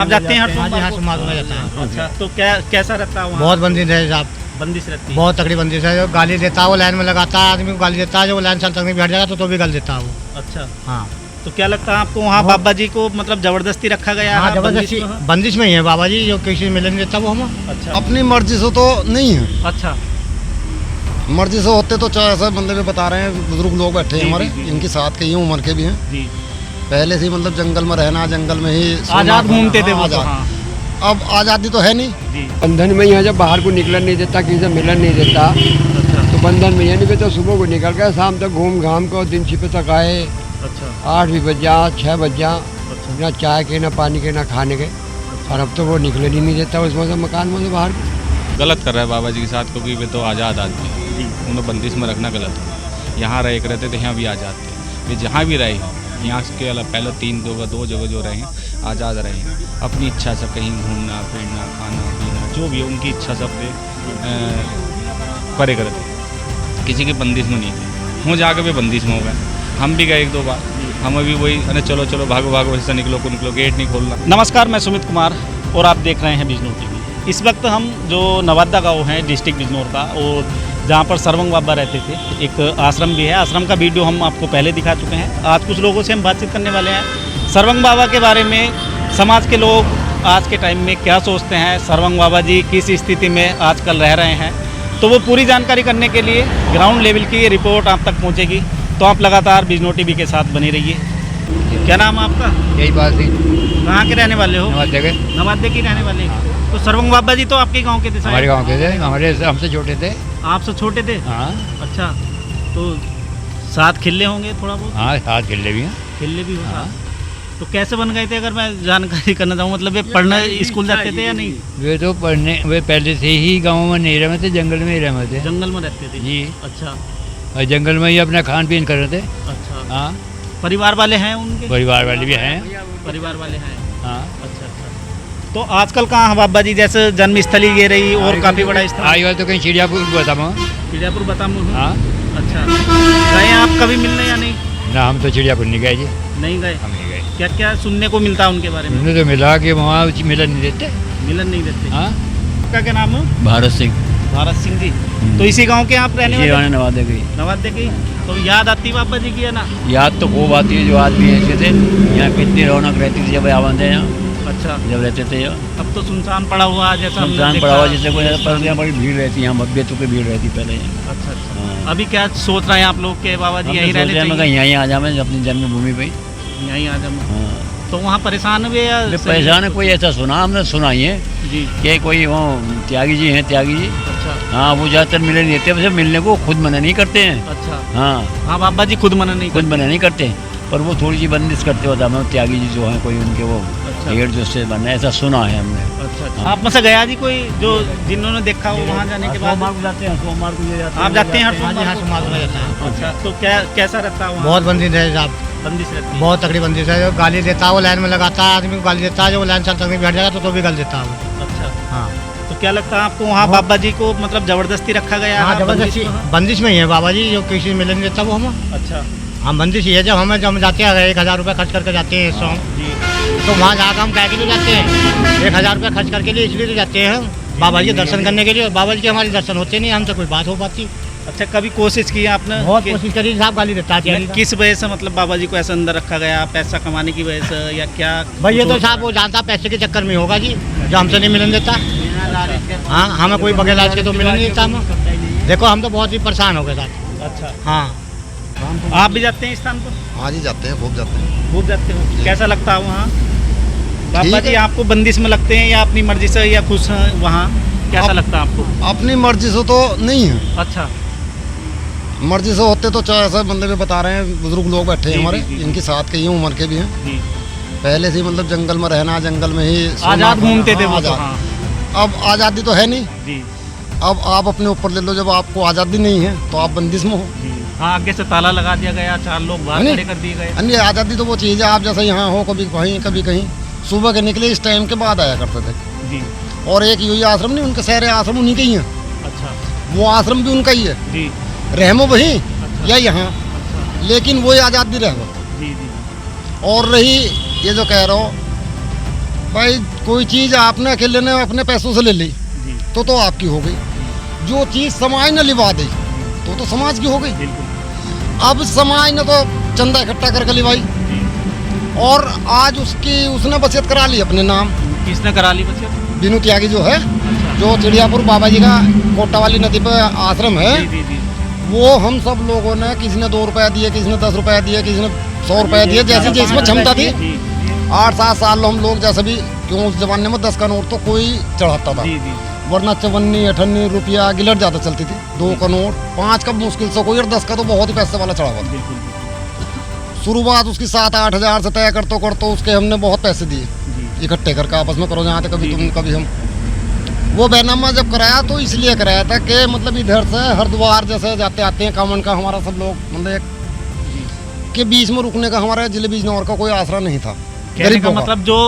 आप जाते हैं हर हाँ जी, सोमवार हाँ को? सोमवार को मैं जाता हूँ। अच्छा, तो क्या कैसा रहता है वहाँ? बहुत बंदिश है साहब, बंदिश रहती है। बहुत तकड़ी बंदिश है। जो गाली देता है वो लाइन में लगाता है, आदमी को गाली देता है, जो लाइन चल तक नहीं बैठ जाएगा तो भी गाली देता है वो। अच्छा, हाँ तो क्या लगता है आपको वहाँ बहुत- बाबा जी को मतलब जबरदस्ती रखा गया हाँ है? जबरदस्ती बंदिश में? बंदिश में ही है बाबा जी, जो किसी से मिलने नहीं देता वो हम। अच्छा अपनी मर्जी से तो नहीं है। अच्छा मर्जी से होते तो चाहे ऐसे बंदे भी बता रहे हैं, बुजुर्ग लोग बैठे हैं जी, हमारे, जी, जी। इनकी साथ के ही उम्र के भी हैं। जी, पहले से ही मतलब जंगल में रहना, जंगल में ही सोना, आजाद खाना, घूमते थे हाँ, वो तो। आजाद। हाँ अब आज़ादी तो है नहीं। जी बंधन में ही है, जब बाहर को निकलने नहीं देता, किसी से मिलन नहीं देता, अच्छा तो बंधन में यानी कि तो सुबह को निकल गए, शाम तक घूम घाम को दिन छिपे तक आए, अच्छा 8 भी बज जा, 6 बज जा, अच्छा ना चाय के, ना पानी के, ना खाने के। और अब तो वो निकले ही नहीं देता उसमें से, मकान में से बाहर को। गलत कर रहा है बाबा जी के साथ, क्योंकि वे तो आज़ाद आदमी हैं। जी उन्हें बंदिश में रखना गलत है। यहाँ रह रहते थे, यहाँ भी आज़ाद थे। वे जहाँ भी रहे हैं, यहाँ के अलावा पहले 2 जगह जो रहे हैं, आज़ाद रहे हैं। अपनी इच्छा से कहीं घूमना फिरना, खाना पीना, जो भी है उनकी इच्छा सब करे करते, किसी की बंदिश में नहीं थे। हो जाके वे बंदिश में हो गए। हम भी गए 1-2 बार, हम अभी वही अरे चलो चलो भागो भागो, ऐसे निकलो को निकलो, गेट नहीं खोलना। नमस्कार, मैं सुमित कुमार और आप देख रहे हैं बिजनौर टीवी। इस वक्त हम जो नवादा गाँव है डिस्ट्रिक्ट बिजनौर का, और जहाँ पर सर्वंग बाबा रहते थे, एक आश्रम भी है। आश्रम का वीडियो हम आपको पहले दिखा चुके हैं। आज कुछ लोगों से हम बातचीत करने वाले हैं सर्वंग बाबा के बारे में। समाज के लोग आज के टाइम में क्या सोचते हैं, सर्वंग बाबा जी किस स्थिति में आजकल रह रहे हैं, तो वो पूरी जानकारी करने के लिए ग्राउंड लेवल की रिपोर्ट आप तक पहुँचेगी। तो आप लगातार बिजनौर टीवी के साथ बने रहिए। क्या नाम है आपका? यही बात थी, कहाँ के रहने वाले हो? नवादा के, नवादे की रहने वाले। तो सर्वंग बाबा जी तो आपके गांव के थे शायद? हमारे गाँव के थे, हमारे हमसे छोटे थे। आपसे छोटे थे? हाँ अच्छा, तो साथ खेले होंगे थोड़ा बहुत? हाँ, साथ खेलने भी हैं। खेले भी हो हाँ। साथ। तो कैसे बन गए थे, अगर मैं जानकारी करना चाहूँ? मतलब वे पढ़ने स्कूल जाते थे या नहीं? वे तो पढ़ने, वे पहले से ही गाँव में नहीं रहे थे, जंगल में ही रहे थे जंगल में रहते थे? जी। अच्छा और जंगल में ही अपना खान पीन कर रहे थे। अच्छा। हाँ, परिवार वाले हैं उनके? परिवार वाले भी हैं। परिवार वाले हैं। हाँ, अच्छा अच्छा। तो आजकल कहाँ है बाबा जी? जैसे जन्मस्थली ये रही और काफ़ी बड़ा स्थल आई बात तो कहीं चिड़ियापुर बताऊँ। चिड़ियापुर बतामू। हाँ, अच्छा, गए आप कभी मिलने या नहीं? ना हम तो चिड़ियापुर नहीं गए जी, नहीं गए। हम नहीं गए। क्या क्या सुनने को मिलता है उनके बारे में? उन्हें तो मिला कि वहाँ मिलन नहीं देते। मिलन नहीं देते। हाँ, आपका क्या नाम है? भारत सिंह भारत सिंह जी। तो इसी गांव के आप रहने वाले? नवादे की। नवादे की। तो याद आती बाबा जी की है ना? याद तो खूब आती है, जो आदमी ऐसे थे, यहाँ कितनी रौनक रहती थी जब आवन थे यहाँ, अच्छा, जब रहते थे यहाँ। अब तो सुनसान पड़ा हुआ जैसा हमने सुनसान देखा। पड़ा हुआ जैसे कोई, पर यहाँ बड़ी भीड़ रहती है, यहाँ मब्बेतों की भीड़ रहती पहले यहाँ। अच्छा अच्छा। हाँ। अभी क्या सोच रहे हैं आप लोग के बाबा जी हम तो यहीं सोच रहने रहे हैं, मैं चाहिए? कहीं यहीं आ जाए अपनी जन्मभूमि पे। यहीं आ जाऊँ। हाँ, तो वहाँ परेशान हुए या सही? परेशान है कोई ऐसा सुना हमने, सुना ही है जी। कि कोई वो त्यागी जी हैं, त्यागी जी। अच्छा हाँ, वो ज़्यादातर मिलने नहीं देते, वैसे मिलने को खुद मना नहीं करते हैं। अच्छा। हाँ, हाँ बाबा जी खुद मना नहीं खुद करते। मना नहीं करते, पर वो थोड़ी सी बंदिश करते होता है। त्यागी जी जो हैं, कोई उनके वो अच्छा। पेड़ जो से बना, ऐसा सुना है हमने। अच्छा अच्छा। आप में से गया जी कोई जो जिन्होंने देखा हो वहाँ जाने के बाद? सोमवार को जाते हैं, सोमवार को ये जाते हैं। आप जाते हैं हर हाँ जी, हाँ सोमवार सोमवार को मैं जाता हूँ। को? अच्छा, तो क्या कैसा रहता है वहाँ? बहुत बंदिश है साहब, बंदिश रहती है। बहुत तकड़ी बंदिश है। जो गाली देता है वो लाइन में लगाता है, आदमी को गाली देता है, जो लाइन चल तक नहीं बैठ जाएगा तो भी गाली देता है वो। अच्छा, हाँ तो क्या लगता है आपको वहाँ बाबा जी को मतलब जबरदस्ती रखा गया हाँ, है? जबरदस्ती बंदिश में? बंदिश में ही है बाबा जी, जो किसी से मिलने नहीं देता वो हम। अच्छा हम बंदिश ही है। जब हम जाते हैं 1000 रुपये खर्च करके जाते हैं इस जी। तो वहाँ जाकर हम क्या के लिए जाते हैं? 1000 रुपये खर्च करके लिए इसलिए तो जाते हैं हम, बाबा जी के दर्शन करने के लिए। बाबा जी के हमारे दर्शन होते नहीं, हमसे कोई बात हो पाती। अच्छा, कभी कोशिश की आपने? बहुत कि- कोशिश करी साहब, गाली देता है। किस वजह से मतलब बाबा जी को ऐसा अंदर रखा गया? पैसा कमाने की वजह से या क्या? भाई ये तो साहब वो जानता पैसे के चक्कर में होगा जी, जो हमसे नहीं मिलन देता। हाँ, हमें कोई बगैर इलाज के तो मिलन नहीं देता हमें। देखो हम तो बहुत ही परेशान हो गए साहब। अच्छा, हाँ, आप भी जाते हैं इस स्थान पर? हाँ जी, जाते हैं, खूब जाते हैं। खूब जाते हो। कैसा लगता है वहाँ? बाबा ठीक जी है। आपको बंदिश में लगते हैं या अपनी मर्जी से, या खुश हैं वहाँ? कैसा लगता है आपको? अपनी मर्जी से तो नहीं है। अच्छा मर्जी से होते तो चाहे ऐसे बंदे भी बता रहे हैं, बुजुर्ग लोग बैठे हैं जी, हमारे, जी, जी। इनकी साथ के ही उम्र के भी हैं। जी। पहले से ही मतलब जंगल में रहना, जंगल में ही सोना, आजाद खाना, घूमते थे हाँ, वो तो। आजाद। हाँ अब आज़ादी तो है नहीं। जी अब आप अपने ऊपर ले लो, जब आपको आज़ादी नहीं है तो आप बंदिश में हो। जी। हाँ, आगे से ताला लगा दिया गया, 4 लोग बाहर नहीं। खड़े कर दिए गए। अन्य आज़ादी तो वो चीज़ है, आप जैसे यहाँ हो, कभी कहीं सुबह के निकले इस टाइम के बाद आया करते थे। जी। और एक यही आश्रम नहीं, उनके सारे आश्रम उन्हीं के ही हैं। अच्छा वो आश्रम भी उनका ही है, जी। रहमो वहीं अच्छा। या यहाँ, अच्छा लेकिन वो आज़ादी रहमो। जी जी। और रही ये जो कह रहा हो भाई कोई चीज़ आपने अकेले ने अपने पैसों से ले ली जी तो आपकी हो गई। जो चीज़ समाज ने लिवा दी तो समाज की हो गई। बिल्कुल अब समाज ने तो चंदा इकट्ठा करके लिवाई और आज उसने बचत करा ली अपने नाम। किसने करा ली बच्चे? बिनु त्यागी जो है, जो चिड़ियापुर बाबा जी का कोटा वाली नदी पे आश्रम है, जी जी जी वो हम सब लोगों ने, किसी ने 2 रुपए दिए, किसी ने 10 रुपए दिए, किसी ने 100 रुपए दिए, जैसे जिसमें क्षमता थी। जी 8-7 साल हम लोग जैसे भी, क्यों उस जमाने में 10 का नोट तो कोई चढ़ाता था, जी जी वरना 54-58 रुपया गिलट ज़्यादा चलती थी। 2 का नोट 5 का मुश्किल से कोई, और 10 का तो बहुत ही पैसे वाला चढ़ा हुआ था। बिल्कुल शुरुआत उसकी 7-8 हज़ार से तय करते उसके हमने बहुत पैसे दिए जी इकट्ठे करके, आपस में करो जहाँ थे, कभी तुम कभी हम। वो बैनामा जब कराया तो इसलिए कराया था कि मतलब इधर से हरिद्वार जैसे जाते आते हैं कामन का हमारा सब लोग, मतलब एक के बीच में रुकने का हमारा जिले बिजनौर का कोई आसरा नहीं था। कहने का गरीबों का। मतलब जो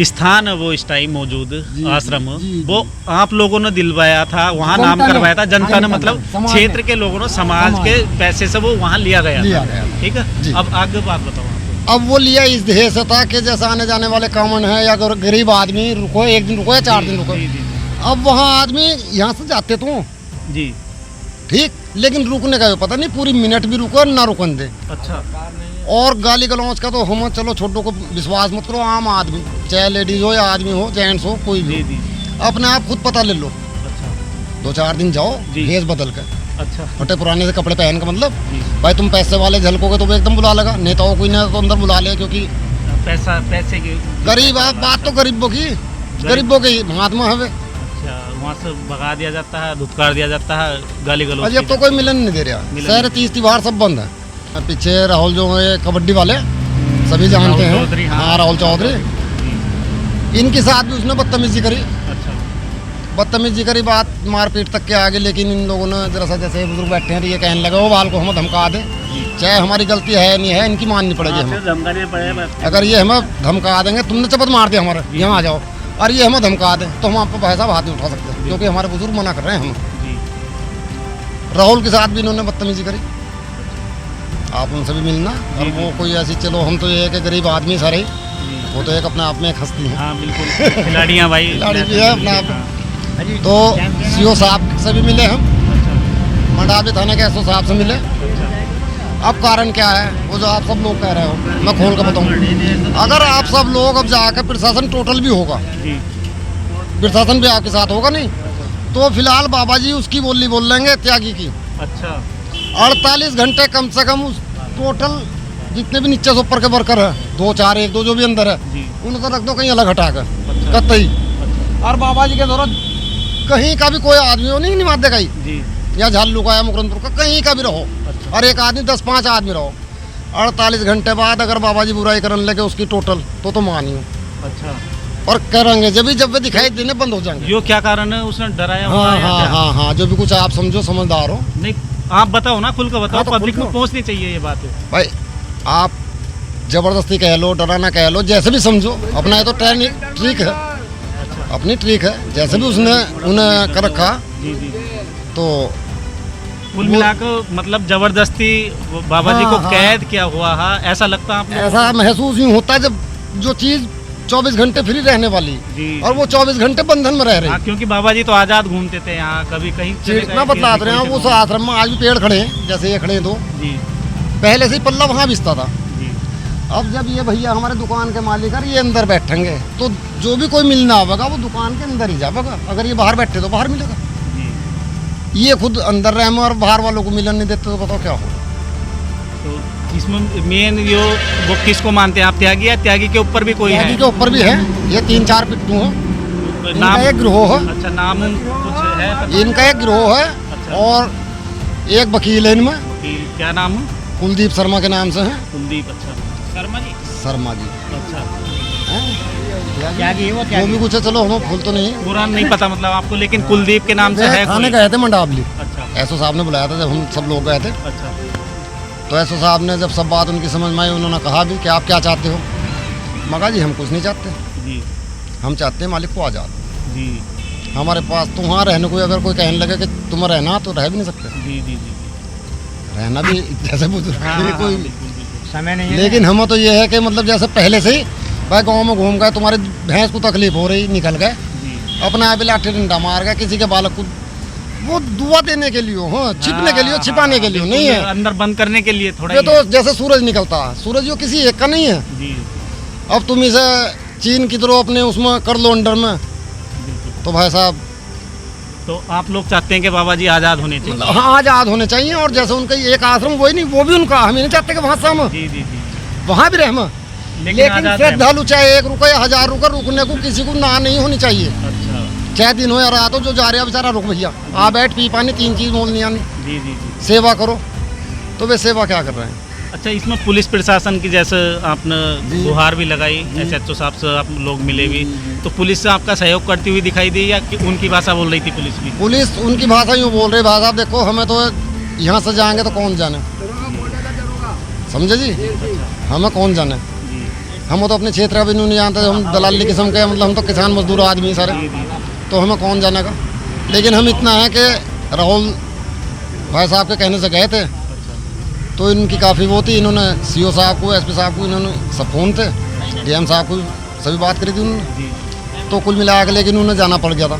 स्थान है वो इस टाइम मौजूद आश्रम, जी, वो आप लोगों ने दिलवाया था, वहाँ नाम जनता ने, करवाया था, जनता ने, मतलब समाज क्षेत्र ने। के लोगों ने, समाज समाज के पैसे से वो वहाँ लिया गया लिया था। गया था। ठीक जी। है, अब आगे बात बताओ आपको। अब वो लिया इस ध्येय से था कि जैसे आने जाने वाले कामन है या गरीब आदमी रुको, 1 दिन रुको या 4 दिन रुको। जी जी अब वहाँ आदमी यहाँ से जाते तो जी ठीक, लेकिन रुकने का भी पता नहीं, पूरी मिनट भी रुको ना रुकन दे। अच्छा और गाली गलौज का तो हम चलो छोटों को विश्वास मत करो, आम आदमी चाहे लेडीज हो या आदमी हो, जेंट्स हो, कोई जी भी जी हो, अपने आप खुद पता ले लो। अच्छा 2-4 दिन जाओ जी। भेष बदल कर, अच्छा फटे पुराने से कपड़े पहन के, मतलब जी भाई तुम पैसे वाले झलकोगे तो वो एकदम बुला लगा, नेताओं कोई ना तो अंदर बुला ले, क्योंकि पैसे की गरीब आप, बात तो गरीबों की, गरीबों के महात्मा है वे। अच्छा, वहाँ से भगा दिया जाता है, धुतकार दिया जाता है, गाली गलौज अजय अब तो कोई मिलन नहीं दे रहा, मिलन शहर 30 त्योहार सब बंद है। पीछे राहुल जो है कबड्डी वाले सभी जानते राहुल हैं, चौधरी, हाँ राहुल चौधरी, जी, इनके साथ भी उसने बदतमीजी करी, अच्छा बदतमीजी करी, बात मारपीट तक के आगे। लेकिन इन लोगों ने जरा सा, जैसे बुजुर्ग बैठे हैं, ये कहने लगे वो बाल को हमें धमका दे, चाहे हमारी गलती है नहीं है, इनकी माननी पड़ेगी हमें। धमकाने पड़ेगा। अगर ये हमें धमका देंगे, तुमने चपत मार दिया हमारा, यहाँ आ जाओ, और ये हमें धमका दें तो हम आपको भाई साहब हाथ नहीं उठा सकते, क्योंकि हमारे बुजुर्ग मना कर रहे हैं हम। जी राहुल के साथ भी इन्होंने बदतमीजी करी, आप उनसे भी मिलना। और वो कोई ऐसी, चलो हम तो ये है कि गरीब आदमी सारे, वो तो एक अपने आप में एक हस्ती है, हाँ बिल्कुल, खिलाड़ियाँ भाई, खिलाड़ी भी है अपने आप। हाँ, तो सीओ साहब से भी मिले हम, अच्छा मंडावी थाने के एसओ साहब से मिले। अच्छा अब कारण क्या है वो जो आप सब लोग कह रहे हो, मैं खोल कर बताऊँ। अगर आप सब लोग अब जाकर, प्रशासन टोटल भी होगा, जी प्रशासन भी आपके साथ होगा नहीं, तो फिलहाल बाबा जी उसकी बोली बोल लेंगे त्यागी की। अच्छा 48 घंटे कम से कम उस टोटल जितने भी नीचे से ऊपर के वर्कर है, 2, 4, 1, 2 जो भी अंदर है, जी उनको रख दो कहीं अलग हटा कर, अच्छा कतई। अच्छा और बाबा जी के दौरान कहीं का भी कोई आदमी हो, नहीं निमात देगा, जी या झालू का या मुकरमपुर का, कहीं का भी रहो, अच्छा और एक आदमी 10-5 आदमी रहो, 48 घंटे बाद अगर बाबा जी बुराई करने लगे उसकी टोटल, तो मानियो। अच्छा और करेंगे जब वे दिखाई देने बंद हो जाएंगे। यो क्या कारण है, उसने डराया हाँ हुआ है या हाँ क्या? हाँ हाँ, जो भी कुछ आप समझो, समझदार हो नहीं आप बताओ ना, खुल कर बताओ, हाँ, तो पब्लिक खुल में कर। पहुंचनी चाहिए ये बात। भाई। आप जबरदस्ती कह लो, डराना कह लो, जैसे भी समझो, अपना ये तो ट्रिक है, अपनी ट्रिक है, जैसे भी उसने उन्हें कर रखा, जी जी तो कुल वो- मिलाकर मतलब जबरदस्ती बाबा जी हाँ, को हाँ। कैद किया हुआ है, ऐसा लगता है आपको? ऐसा महसूस यूँ होता है जब जो चीज़ 24 घंटे फ्री रहने वाली, जी और वो 24 घंटे बंधन में रह रही। हाँ, क्योंकि बाबा जी तो आजाद घूमते थे यहाँ, कभी कहीं चले गए, इतना बतला रहे हैं, कहीं उस चले आश्रम में आज भी पेड़ खड़े हैं, जैसे ये खड़े हैं, तो गए। जी पहले से ही पल्ला वहाँ बिछता था। जी अब जब ये भैया हमारे दुकान के मालिक है, ये अंदर बैठेंगे, तो जो भी कोई मिलना होगा वो दुकान के अंदर ही जाएगा, अगर ये बाहर बैठे तो बाहर मिलेगा। जी ये खुद अंदर रहे में और बाहर वालों को मिलन नहीं देते, तो बताओ क्या हो। तो इसमें मेन यो वो किसको मानते हैं आप, त्यागी या त्यागी के ऊपर भी कोई त्यागी है? के ऊपर भी है, ये 3-4 पिट्टू हैं, नाम इनका एक गिरोह है, अच्छा, नाम कुछ है पता? इनका एक गिरोह है, अच्छा। और एक वकील है इनमें, वकील, क्या नाम है? कुलदीप शर्मा के नाम से हैं, कुलदीप। अच्छा शर्मा जी। शर्मा जी अच्छा हैं? त्यागी वो वो भी कुछ है, चलो हमें भूल तो नहीं, पूरा नहीं पता मतलब आपको, लेकिन कुलदीप के नाम से है थाने कोई? गए थे मंडावली, अच्छा एसओ साहब ने बुलाया था जब हम सब लोग गए थे, अच्छा तो एसओ साहब ने जब सब बात उनकी समझ में आई, उन्होंने कहा भी कि आप क्या चाहते हो। मगा जी हम कुछ नहीं चाहते, जी हम चाहते हैं मालिक को आज़ाद, जी हमारे पास तो वहाँ रहने को अगर कोई कहने लगे कि तुम रहना, तो रह भी नहीं सकते, जी जी जी रहना भी जैसे बुजुर्ग हाँ, है हाँ, कोई। बिल्कुल, बिल्कुल। समय नहीं है। लेकिन हम तो ये है कि मतलब जैसे पहले से ही भाई गांव में घूम गए, तुम्हारी भैंस को तकलीफ हो रही, निकल गए, अपना आप लाठी डंडा मार गए किसी के बालक को, वो दुआ देने के लिए हो, छिपने के लिए, छिपाने के लिए नहीं है, अंदर बंद करने के लिए थोड़ा ये तो जैसे सूरज निकलता है, सूरज यो किसी एक का नहीं है। जी। अब तुम इसे चीन की तरह अपने उसमें कर लो अंडर में, तो भाई साहब तो आप लोग चाहते हैं कि बाबा जी आज़ाद होने चाहिए? हाँ आज़ाद होने चाहिए। और जैसे उनका एक आश्रम वही नहीं, वो भी उनका, हम नहीं चाहते कि वहाँ से हम जी जी जी। वहाँ भी रहम, लेकिन आज़ाद श्रद्धालु चाहे 1 रुपये 1000 रुपये रुकने को किसी को ना नहीं होनी चाहिए, अच्छा चाहे दिन हो या रात हो, जो जा रहा बेचारा रुक भैया, आ बैठ पी पानी, 3 चीज़ मोल नहीं आनी, जी जी जी। सेवा करो। तो वे सेवा क्या कर रहे हैं? अच्छा, इसमें पुलिस प्रशासन की जैसे आपने जी। गुहार भी लगाई, SHO साहब से आप लोग मिले भी, तो पुलिस से आपका सहयोग करती हुई दिखाई दी या कि उनकी भाषा बोल रही थी पुलिस भी? पुलिस उनकी भाषा यूँ बोल रही, भाई साहब देखो हमें तो यहाँ से जाएंगे तो कौन जाने, समझे जी, हमें कौन जाने, हम तो अपने क्षेत्र का भी नहीं जानते, हम दलाली किस्म के, मतलब हम तो किसान मजदूर आदमी सारे, तो हमें कौन जाने का। लेकिन हम इतना है कि राहुल भाई साहब के कहने से गए थे, तो इनकी काफ़ी वो थी, इन्होंने CO साहब को, SP साहब को, इन्होंने सब फोन थे, DM साहब को सभी बात करी थी उन्होंने, तो कुल मिला के लेकिन उन्हें जाना पड़ गया था।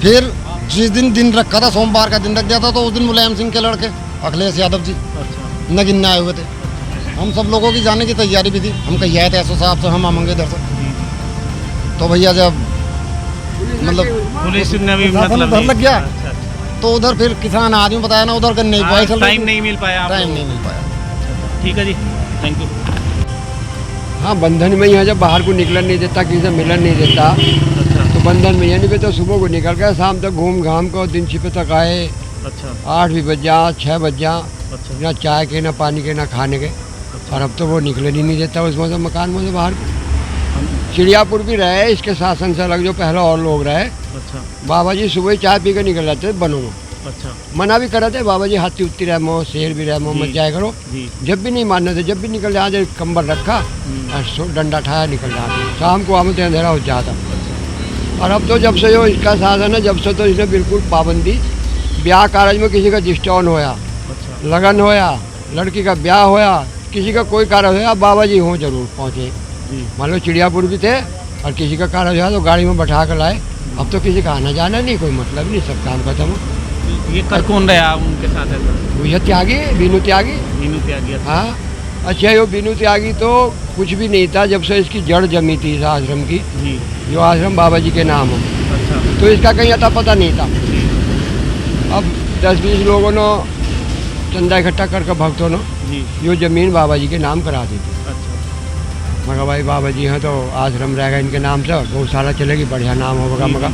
फिर जिस दिन रखा था, सोमवार का दिन रख दिया था, तो उस दिन मुलायम सिंह के लड़के अखिलेश यादव जी न गिनने आए हुए थे, हम सब लोगों की जाने की तैयारी भी थी, हम कही आए थे SO साहब से, हम आएंगे इधर से, तो भैया जब मतलब पुलिस ने भी प्रशासन मतलब उधर लग गया, अच्छा, तो उधर फिर किसान आदमी बताया ना, उधर करने हाँ, टाइम नहीं मिल पाया, टाइम नहीं मिल पाया। ठीक है जी, थैंक यू। हाँ, बंधन में यहाँ जब बाहर को निकलन नहीं देता, किसी से मिलन नहीं देता, तो बंधन में यानी तो सुबह को निकल गए, शाम तक घूम घाम को दिन छिपे तक आए, अच्छा 8 भी बज जा, 6 बज जा, अच्छा ना चाय के, ना पानी के, ना खाने के। और अब तो वो निकलन ही नहीं देता उसमें से, मकान में से बाहर को। चिड़ियापुर भी रहे, इसके शासन से अलग जो पहले और लोग रहे, अच्छा बाबा जी सुबह चाय पी के निकल जाते बनों में, अच्छा मना भी कर रहे थे, बाबा जी हाथी उत्ती रहे मो, शेर भी रहे मो, मत जाया करो, जी। जब भी नहीं मानने थे, जब भी निकल जाते कंबल रखा और डंडा ठाया निकल जाते, शाम को आमते अंधेरा हो जाता। और अब तो जब से जो इसका शासन है, जब से तो इसने बिल्कुल पाबंदी, ब्याह कार्य में किसी का डिस्टर्न होया, अच्छा लगन होया, लड़की का ब्याह होया, किसी का कोई कार्य होया, बाबा जी हों जरूर पहुँचे। मान लो चिड़ियापुर भी थे और किसी का कार्य होया तो गाड़ी में बैठा कर लाए, अब तो किसी का आना जाना नहीं, कोई मतलब नहीं, सब काम खत्म। ये कर कौन रहा उनके साथ ऐसा? वो त्यागी, बीनू त्यागी। मीनू त्यागी, अच्छा। हाँ, अच्छा, ये बीनू त्यागी तो कुछ भी नहीं था, जब से इसकी जड़ जमी थी इस आश्रम की, जी जो आश्रम बाबा जी के नाम हो, अच्छा तो इसका कहीं अता पता नहीं था। अब 10-20 लोगों ने चंदा इकट्ठा करके भक्तों ने जी, यो जमीन बाबा जी के नाम करा दी थी। अच्छा मगर भाई बाबा जी हैं तो आश्रम रहेगा इनके नाम से, गौशाला चलेगी, बढ़िया नाम होगा मगर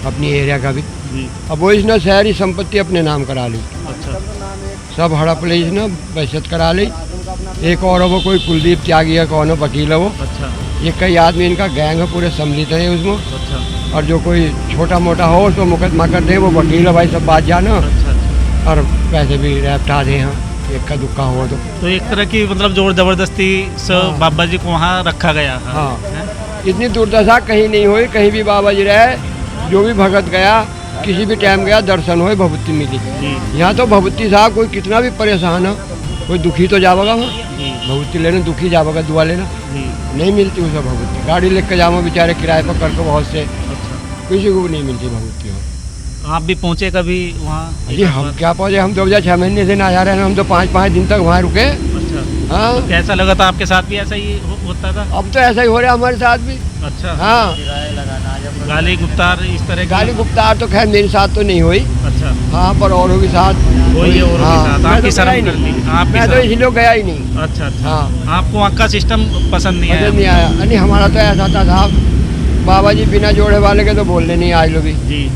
अपनी एरिया का भी। जी, अब वो इसने शहरी संपत्ति अपने नाम करा ली, अच्छा सब हड़प ली इसने, बहशत करा ली। एक और है वो कोई कुलदीप त्यागी है, कौन है, वकील है वो, अच्छा ये कई आदमी इनका गैंग है, पूरे सम्मिलित है उसमें। अच्छा और जो कोई छोटा मोटा हो उसको मुकदमा कर दे, वो वकील है भाई, सब बात जाना, अच्छा। और पैसे भी रैप्टा दे हैं, एक का दुक्का हुआ तो। एक तरह की मतलब जोर जबरदस्ती से हाँ। बाबा जी को वहाँ रखा गया है। हाँ। हैं? इतनी दुर्दशा कहीं नहीं हुई, कहीं भी बाबा जी रहे, जो भी भगत गया, किसी भी टाइम गया, दर्शन हो, भभूति मिली। जी यहाँ तो भभूति साहब कोई कितना भी परेशान हो, कोई दुखी तो जावेगा वहाँ, जी भभूति लेने दुखी जावेगा, दुआ लेना जी, नहीं मिलती उसे भभूति, गाड़ी लेकर जाओ बेचारे किराए पर करके बहुत से, अच्छा। किसी को भी नहीं मिलती भभूति वहाँ। आप भी पहुँचे कभी वहाँ? जी हम क्या पहुँचे, हम 2006 महीने से ना जा रहे हैं, हम तो 5-5 दिन तक वहाँ रुके। अच्छा, हाँ, कैसा लगा था आपके साथ भी ऐसा ही होता था? अब तो ऐसा ही हो रहा है हमारे साथ भी। अच्छा, हाँ, गाली गुप्तार इस तरह की? गाली गुप्तार तो खैर मेरे साथ तो नहीं हुई, अच्छा, हाँ, पर औरों के साथ वही और हाँ, साथ मैं आपकी तो गया ही शर्म कर नहीं। दी आपकी मैं तो शर्म। इसलिए गया ही नहीं। अच्छा अच्छा, हाँ, आपको वहाँ का सिस्टम पसंद नहीं पसंद नहीं आया? आया। नहीं, हमारा तो ऐसा था साहब, बाबा जी बिना जोड़े वाले के तो बोलने नहीं आए, लो भी जी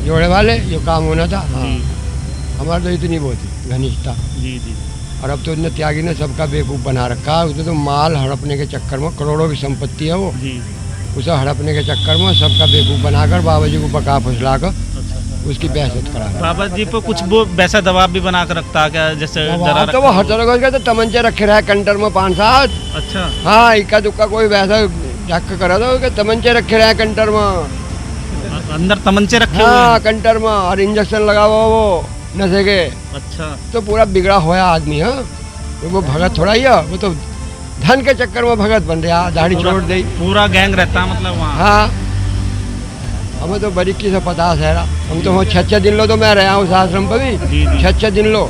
जोड़े वाले जो काम होना था। हाँ, जी हमारा तो इतनी वो थी घनिष्ठता। जी जी, और अब तो इतने त्यागी ने सबका बेवकूफ़ बना रखा है, उसने तो माल हड़पने के चक्कर में, करोड़ों की संपत्ति है वो, जी उसे हड़पने के चक्कर में सबका बेवकूफ़ बनाकर बाबा जी को बका फुसला कर अच्छा। उसकी बहसत करा। बाबा जी पर कुछ वो वैसा दबाव भी बना कर रखता है क्या, जैसे डरा तो वो हर तरह का तो तमंचे रखे रहा कंटर में 5-7। अच्छा, हाँ, इक्का दुक्का कोई वैसा झक करा था कि तमंचे रखे रहे कंटर में। अंदर तमंचे रखे हुए हाँ, हैं? कंटर में, और इंजेक्शन लगा हुआ वो नशे के, अच्छा, तो पूरा बिगड़ा हुआ आदमी है। तो वो भगत थोड़ा ही है, वो तो धन के चक्कर में भगत बन रहा, दाढ़ी छोड़ दी। पूरा गैंग रहता है मतलब वहाँ। हाँ, हमें तो बरीकी से पता है। हम तो 6 दिन लो तो मैं रहा हूँ उस आश्रम पर जी, भी, जी। 6 दिन लो।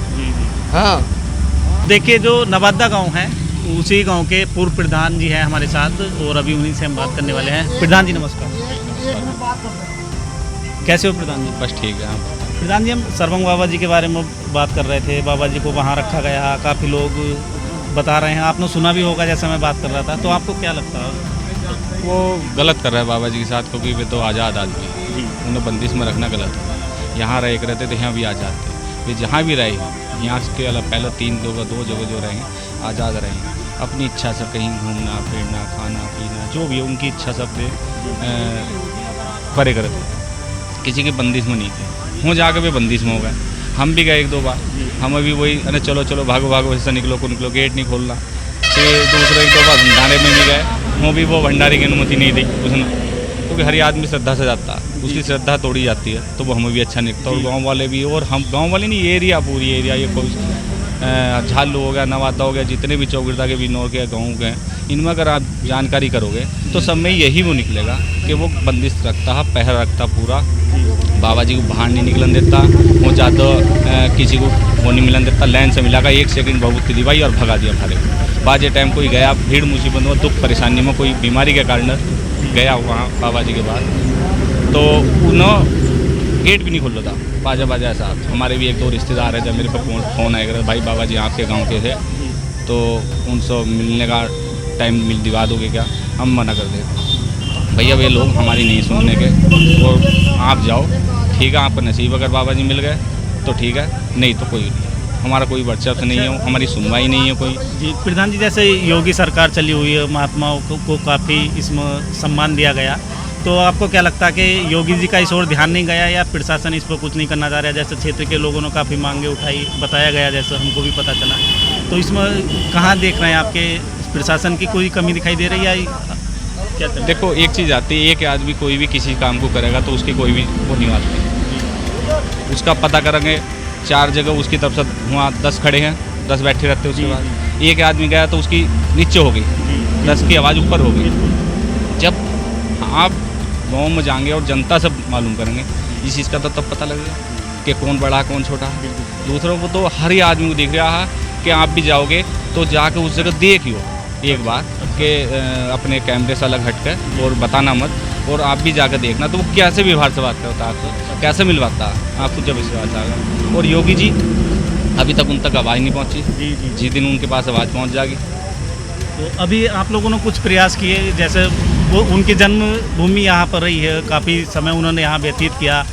जी जी। हाँ, देखिए जो नवादा गांव है उसी गांव के पूर्व प्रधान जी हैं हमारे साथ और अभी उन्हीं से हम बात करने वाले हैं। प्रधान जी नमस्कार। कैसे हो प्रधान जी? बस ठीक है। प्रधान जी हम सर्वंग बाबा जी के बारे में बात कर रहे थे। बाबा जी को वहाँ रखा गया, काफ़ी लोग बता रहे हैं, आपने सुना भी होगा जैसा मैं बात कर रहा था, तो आपको क्या लगता है? वो गलत कर रहा है बाबा जी के साथ, क्योंकि वे तो आज़ाद आदमी हैं। जी। उन्हें बंदिश में रखना गलत है। यहाँ रह के रहते थे, यहाँ भी आज़ाद थे। वे जहाँ भी रहे हैं, यहाँ के अलग पहले 2 जगह जो रहे हैं आज़ाद रहे हैं। अपनी इच्छा से कहीं घूमना फिरना, खाना पीना, जो भी है उनकी इच्छा सब करे करते, किसी की बंदिश में नहीं थे। हों जाके वे बंदिश में हो गए। हम भी गए 1-2 बार, हम अभी वही अरे चलो चलो भागो भागो ऐसा निकलो को निकलो, गेट नहीं खोलना। फिर दूसरे 1-2 बार भंडारे में भी गए, वो भी वो भंडारे की अनुमति नहीं दी उसने, क्योंकि हर आदमी श्रद्धा से जाता है, उसकी श्रद्धा तोड़ी जाती है तो वो हमें भी अच्छा नहीं लगता। और गाँव वाले भी, और हम गाँव वाले नहीं, एरिया पूरी एरिया, ये कोई झालू हो गया, नवादा हो गया, जितने भी चौगिरदा के बिजनौर के गाँव के हैं, इनमें अगर आप जानकारी करोगे तो सब में यही वो निकलेगा कि वो बंदिश रखता है, पहर रखता पूरा। बाबा जी को बाहर नहीं निकलन देता, वो ज़्यादा किसी को वो नहीं मिलन देता। लाइन से मिलाकर 1 सेकंड बहुत दिवाई और भगा दिया भारे। बाजे टाइम कोई गया भीड़ मुसीबत में, दुख परेशानी में, कोई बीमारी के कारण गया वहाँ बाबा जी के बाद, तो उन्होंने गेट भी नहीं खोल रहा था। बाजा ऐसा। हमारे भी 1-2 रिश्तेदार हैं, जब मेरे पास फ़ोन आएगा भाई बाबा जी आपके गाँव के थे, तो उनसे मिलने का टाइम दिवा दोगे क्या? हम मना कर दें, भैया वे लोग हमारी नहीं सुनने के, और आप जाओ, ठीक है, आपका नसीब अगर बाबा जी मिल गए तो ठीक है, नहीं तो कोई नहीं, हमारा कोई वर्चस्व नहीं है, हमारी सुनवाई नहीं है कोई। जी प्रधान जी, जैसे योगी सरकार चली हुई है, महात्माओं को काफ़ी इसमें सम्मान दिया गया, तो आपको क्या लगता है कि योगी जी का इस ओर ध्यान नहीं गया या प्रशासन इस पर कुछ नहीं करना चाह रहा है? जैसे क्षेत्र के लोगों ने काफ़ी मांगे उठाई, बताया गया, जैसे हमको भी पता चला, तो इसमें कहाँ देख रहे हैं आपके प्रशासन की कोई कमी दिखाई दे रही है या क्या? देखो एक चीज़ आती है, एक आदमी कोई भी किसी काम को करेगा तो उसकी कोई भी वो नहीं आती, उसका पता करेंगे 4 जगह उसकी तरफ से, वहाँ 10 खड़े हैं, 10 बैठे रहते हैं, उसके बाद एक आदमी गया तो उसकी नीचे हो गई, 10 की आवाज़ ऊपर हो गई। जब आप गाँव में जाएंगे और जनता से मालूम करेंगे इस चीज़ का, तो तब पता लगेगा कि कौन बड़ा कौन छोटा है। दूसरों को तो हर ही आदमी को दिख रहा है कि आप भी जाओगे तो जाके उस जगह देखियो एक बार कि अपने कैमरे से अलग हट कर, और बताना मत, और आप भी जाकर देखना तो वो कैसे व्यवहार से बात करता है आपको, कैसे मिलवाता है आपको, जब विश्वास आएगा। और योगी जी अभी तक उन तक आवाज़ नहीं पहुँची, जिस दिन उनके पास आवाज़ पहुँच जाएगी। तो अभी आप लोगों ने कुछ प्रयास किए, जैसे वो उनकी जन्मभूमि यहाँ पर रही है, काफ़ी समय उन्होंने यहाँ व्यतीत किया,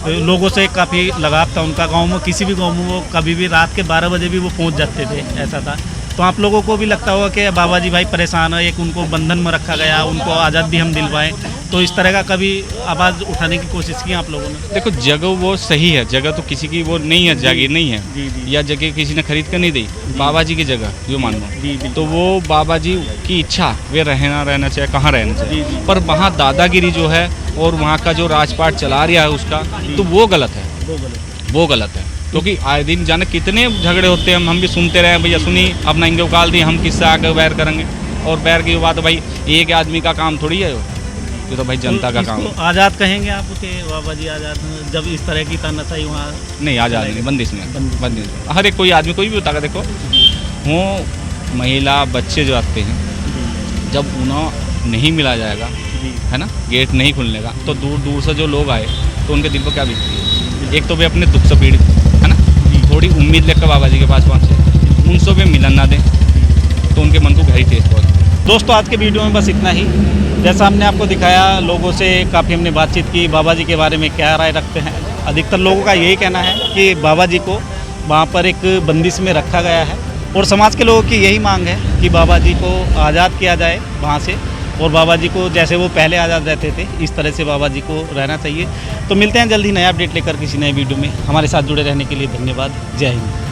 लोगों से काफ़ी लगाव था उनका। गांव में किसी भी गांव में वो कभी भी रात के 12 बजे भी वो पहुँच जाते थे, ऐसा था। तो आप लोगों को भी लगता होगा कि बाबा जी भाई परेशान है, एक उनको बंधन में रखा गया, उनको आज़ाद भी हम दिलवाएं, तो इस तरह का कभी आवाज़ उठाने की कोशिश की आप लोगों ने? देखो जगह वो सही है, जगह तो किसी की वो नहीं है, जागीर नहीं है, जी। या जगह किसी ने खरीद कर नहीं दी, बाबा जी की जगह जो मान लो, तो वो बाबा जी की इच्छा, वे रहना चाहिए कहाँ रहना चाहिए, पर वहाँ दादागिरी जो है और वहाँ का जो राजपाट चला रहा है उसका, तो वो गलत है, वो गलत है। क्योंकि आए दिन जाने कितने झगड़े होते हैं, हम भी सुनते रहे, भैया सुनी अपना इंगे उकाल दी, हम किससे आकर बैर करेंगे, और बैर की बात भाई एक आदमी का काम थोड़ी है, ये तो भाई जनता का काम है। आज़ाद कहेंगे आप के बाबा जी आज़ाद, जब इस तरह की तानाशाही वहाँ नहीं आज़ाद नहीं, बंदिश में, बंदिश हर एक कोई आदमी कोई भी होता है। देखो वो महिला बच्चे जो आते हैं, जब उन्हें नहीं मिला जाएगा, है ना, गेट नहीं खुलने का, तो दूर दूर से जो लोग आए तो उनके दिल पर क्या बीतती है? एक तो वे अपने दुख से पीड़ित, है ना, थोड़ी उम्मीद लेकर बाबा जी के पास पहुँचे, उनसे वे मिलन ना दें तो उनके मन को गहरी ठेस पहुँचे। दोस्तों आज के वीडियो में बस इतना ही। जैसा हमने आपको दिखाया, लोगों से काफ़ी हमने बातचीत की, बाबा जी के बारे में क्या राय रखते हैं। अधिकतर लोगों का यही कहना है कि बाबा जी को वहाँ पर एक बंदिश में रखा गया है, और समाज के लोगों की यही मांग है कि बाबा जी को आज़ाद किया जाए वहाँ से, और बाबा जी को जैसे वो पहले आज़ाद रहते थे इस तरह से बाबा जी को रहना चाहिए। तो मिलते हैं जल्द ही नया अपडेट लेकर किसी नए वीडियो में। हमारे साथ जुड़े रहने के लिए धन्यवाद। जय हिंद।